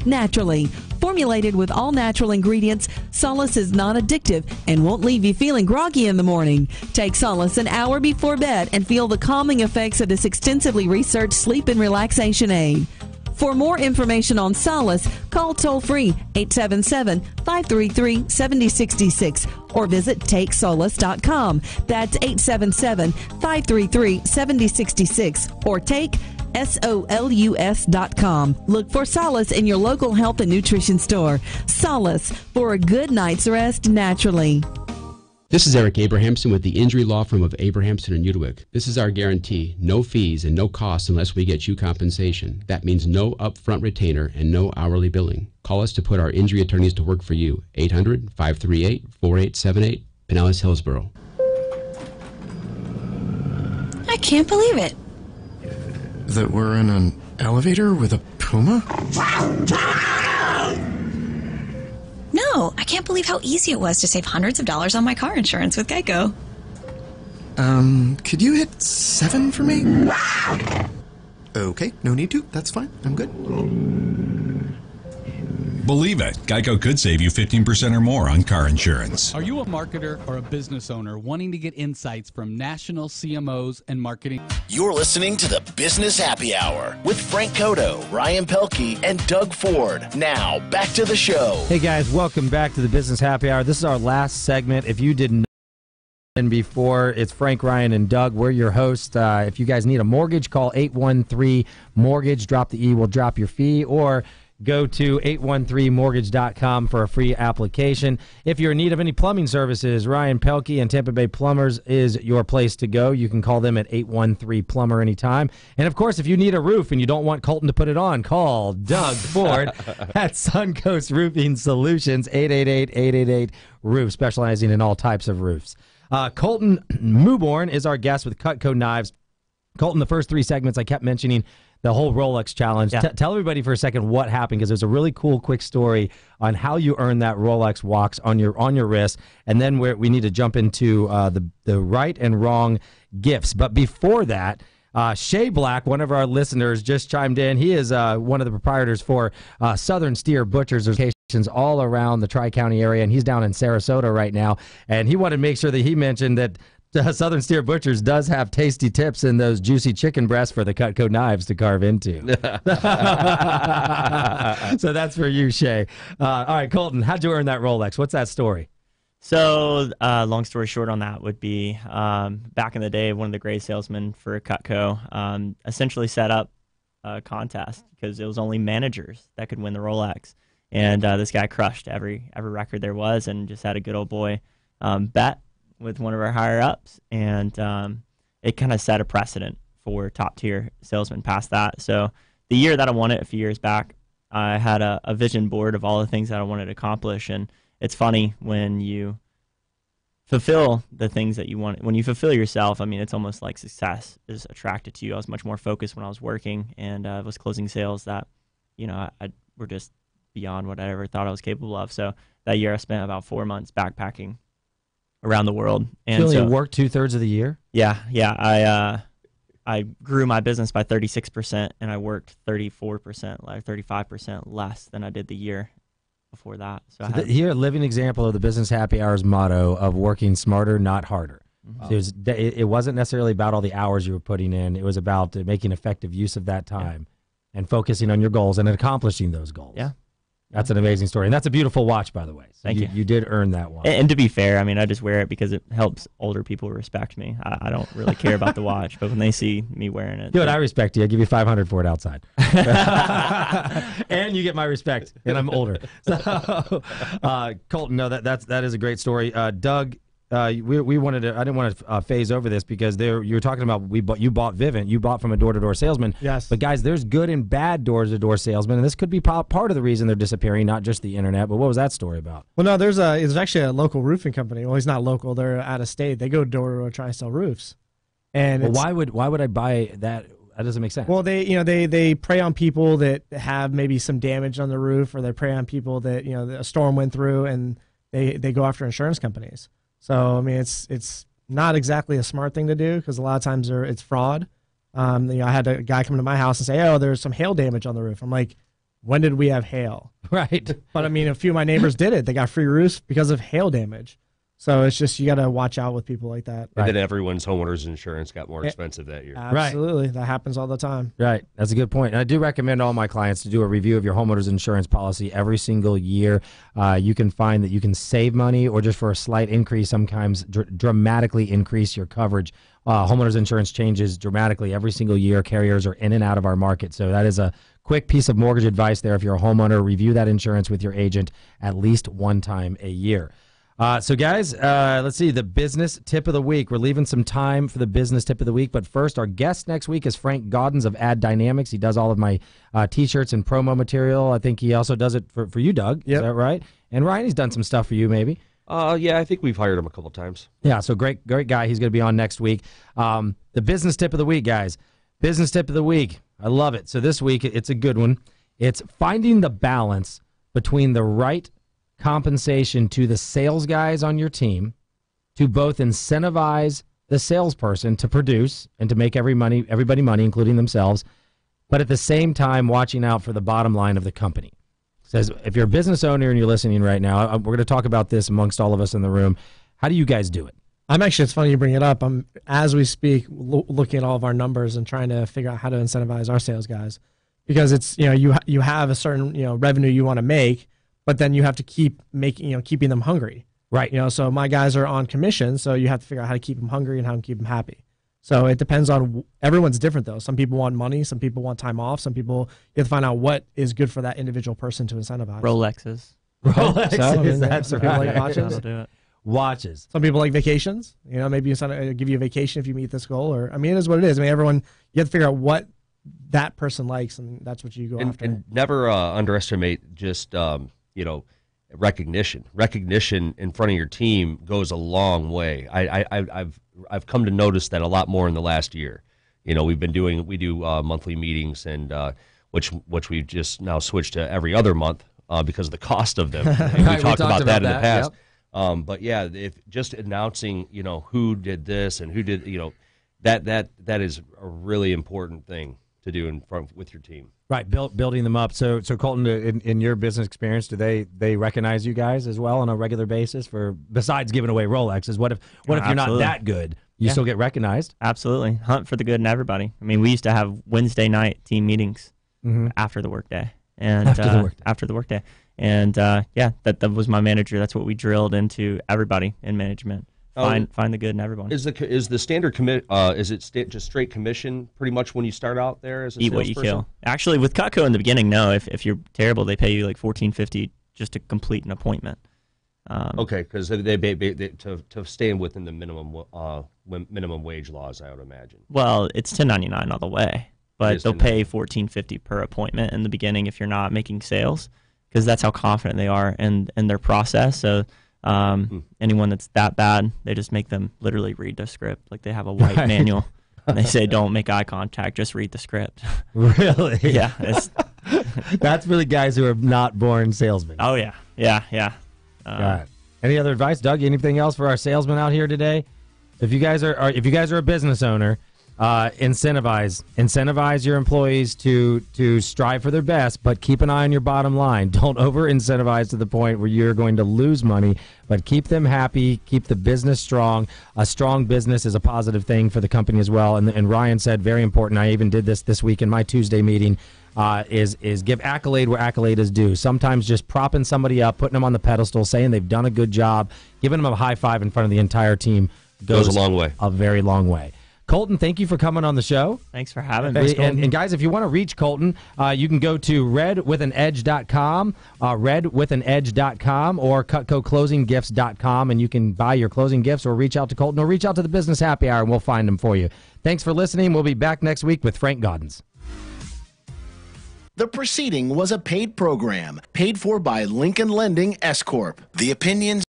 naturally. Formulated with all natural ingredients, Solace is non-addictive and won't leave you feeling groggy in the morning. Take Solace an hour before bed and feel the calming effects of this extensively researched sleep and relaxation aid. For more information on Solace, call toll-free 877-533-7066 or visit takesolace.com. That's 877-533-7066 or take SOLUS.com. Look for Solace in your local health and nutrition store. Solace, for a good night's rest naturally. This is Eric Abrahamson with the injury law firm of Abrahamson and Udewick. This is our guarantee: no fees and no costs unless we get you compensation. That means no upfront retainer and no hourly billing. Call us to put our injury attorneys to work for you. 800-538-4878, Pinellas, Hillsborough. I can't believe it. That we're in an elevator with a puma? No, I can't believe how easy it was to save hundreds of dollars on my car insurance with Geico. Could you hit 7 for me? Okay, no need to. That's fine. I'm good. Believe it, Geico could save you 15% or more on car insurance. Are you a marketer or a business owner wanting to get insights from national CMOs and marketing? You're listening to the Business Happy Hour with Frank Coto, Ryan Pelky, and Doug Ford. Now, back to the show. Hey guys, welcome back to the Business Happy Hour. This is our last segment. If you didn't know before, it's Frank, Ryan, and Doug. We're your hosts. If you guys need a mortgage, call 813-MORTGAGE. Drop the E, we'll drop your fee, or go to 813mortgage.com for a free application. If you're in need of any plumbing services, Ryan Pelky and TampaBay Plumbers is your place to go. You can call them at 813-PLUMBER anytime. And, of course, if you need a roof and you don't want Colton to put it on, call Doug Ford at Suncoast Roofing Solutions, 888-888-ROOF, specializing in all types of roofs. Colton Mewborn is our guest with Cutco Knives. Colton, the first 3 segments I kept mentioning the whole Rolex challenge. Yeah. Tell everybody for a second what happened, because there's a really cool, quick story on how you earned that Rolex watch on your wrist, and then we need to jump into the right and wrong gifts. But before that, Shay Black, one of our listeners, just chimed in. He is one of the proprietors for Southern Steer Butchers. There's locations all around the Tri-County area, and he's down in Sarasota right now. And he wanted to make sure that he mentioned that Southern Steer Butchers does have tasty tips in those juicy chicken breasts for the Cutco knives to carve into. So that's for you, Shay. All right, Colton, how'd you earn that Rolex? What's that story? So, long story short on that would be, back in the day, one of the great salesmen for Cutco essentially set up a contest because it was only managers that could win the Rolex. And this guy crushed every record there was and just had a good old boy bet with one of our higher-ups. And it kind of set a precedent for top-tier salesmen past that. So the year that I won it a few years back, I had a vision board of all the things that I wanted to accomplish. And it's funny when you fulfill the things that you want. When you fulfill yourself, I mean, it's almost like success is attracted to you. I was much more focused when I was working, and I was closing sales that, I were just beyond what I ever thought I was capable of. So that year I spent about 4 months backpacking around the world. And you only worked 2/3 of the year? Yeah. I grew my business by 36%, and I worked 34%, like 35% less than I did the year before that. So here, a living example of the Business Happy Hour's motto of working smarter, not harder. Mm-hmm. It wasn't necessarily about all the hours you were putting in. It was about making effective use of that time and focusing on your goals and accomplishing those goals. Yeah. That's an amazing story. And that's a beautiful watch, by the way. So Thank you. You did earn that watch. And to be fair, I mean, I just wear it because it helps older people respect me. I don't really care about the watch, but when they see me wearing it. Good, I respect you. I give you $500 for it outside. And you get my respect, and I'm older. So, Colton, no, that is a great story. Doug, we wanted to. I didn't want to phase over this because you were talking about you bought Vivint. You bought from a door-to-door salesman. Yes. But guys, there's good and bad door-to-door salesmen, and this could be part of the reason they're disappearing, not just the internet. But what was that story about? Well, no, there's actually a local roofing company. Well, he's not local. They're out of state. They go door-to-door trying to sell roofs. And why would I buy that? That doesn't make sense. Well, they prey on people that have maybe some damage on the roof, or they prey on people that a storm went through, and they go after insurance companies. So I mean, it's not exactly a smart thing to do because a lot of times it's fraud. I had a guy come to my house and say, "Oh, there's some hail damage on the roof." I'm like, when did we have hail? Right. But I mean, a few of my neighbors did it. They got free roofs because of hail damage. So it's just, you got to watch out with people like that. And then everyone's homeowner's insurance got more expensive that year. Absolutely. That happens all the time. Right. That's a good point. And I do recommend all my clients to do a review of your homeowner's insurance policy every single year. You can find that you can save money or just for a slight increase, sometimes dramatically increase your coverage. Homeowners insurance changes dramatically every single year. Carriers are in and out of our market. So that is a quick piece of mortgage advice there. If you're a homeowner, review that insurance with your agent at least one time a year. So, guys, let's see, the business tip of the week. We're leaving some time for the business tip of the week. But first, our guest next week is Frank Gaudens of Ad Dynamics. He does all of my T-shirts and promo material. I think he also does it for you, Doug. Yep. Is that right? And Ryan, he's done some stuff for you, maybe. Yeah, I think we've hired him a couple times. Yeah, so great guy. He's going to be on next week. The business tip of the week, guys. Business tip of the week. I love it. So this week, it's a good one. It's finding the balance between the right compensation to the sales guys on your team to both incentivize the salesperson to produce and to make everybody money, including themselves, but at the same time watching out for the bottom line of the company. It says, if you're a business owner and you're listening right now, we're going to talk about this amongst all of us in the room. How do you guys do it? It's funny you bring it up. I'm, as we speak, looking at all of our numbers and trying to figure out how to incentivize our sales guys, because it's, you have a certain, revenue you want to make, but then you have to keep keeping them hungry. Right. So my guys are on commission, so you have to figure out how to keep them hungry and how to keep them happy. So it depends on, everyone's different though. Some people want money, some people want time off, some people, you have to find out what is good for that individual person to incentivize. Rolexes. That's some people right. like watches. That'll do it. Watches. Some people like vacations. Maybe you give you a vacation if you meet this goal, or, it is what it is. Everyone, you have to figure out what that person likes, and that's what you go after. And never underestimate just, recognition. Recognition in front of your team goes a long way. I've come to notice that a lot more in the last year. We do monthly meetings, and which we've just now switched to every other month because of the cost of them. And we talked about that in the past. Yep. But yeah, if just announcing, who did this and who did, that is a really important thing to do with your team. Right, building them up. So Colton, in your business experience, do they recognize you guys as well on a regular basis for, besides giving away Rolexes? What if you're not that good? You still get recognized? Absolutely. Hunt for the good in everybody. We used to have Wednesday night team meetings after the workday. And after the workday. And that was my manager. That's what we drilled into everybody in management. Find the good in everyone. Is the standard commit? Is it just straight commission pretty much when you start out there as a eat what you kill? Actually, with Cutco in the beginning, no. If you're terrible, they pay you like $14.50 just to complete an appointment. Okay, because they to stay within the minimum wage laws, I would imagine. Well, it's $10.99 all the way, but they'll pay $14.50 per appointment in the beginning if you're not making sales, because that's how confident they are in their process. So. Anyone that's that bad, they just make them literally read the script. Like they have a white manual. And they say, don't make eye contact, just read the script. Really? Yeah. That's for the guys who are not born salesmen. Oh, yeah. Yeah. Got it. Any other advice, Doug? Anything else for our salesmen out here today? If you guys are a business owner, incentivize your employees to strive for their best, but keep an eye on your bottom line. Don't over incentivize to the point where you're going to lose money, but keep them happy, keep the business strong. A strong business is a positive thing for the company as well. And Ryan said, very important, I even did this week in my Tuesday meeting, is give accolade where accolade is due. Sometimes just propping somebody up, putting them on the pedestal, saying they've done a good job, giving them a high five in front of the entire team goes a long way. A very long way. Colton, thank you for coming on the show. Thanks for having me. And guys, if you want to reach Colton, you can go to redwithanedge.com, redwithanedge.com, or cutcoclosinggifts.com, and you can buy your closing gifts or reach out to Colton or reach out to the Business Happy Hour, and we'll find them for you. Thanks for listening. We'll be back next week with Frank Gaudens. The proceeding was a paid program, paid for by Lincoln Lending S Corp. The opinions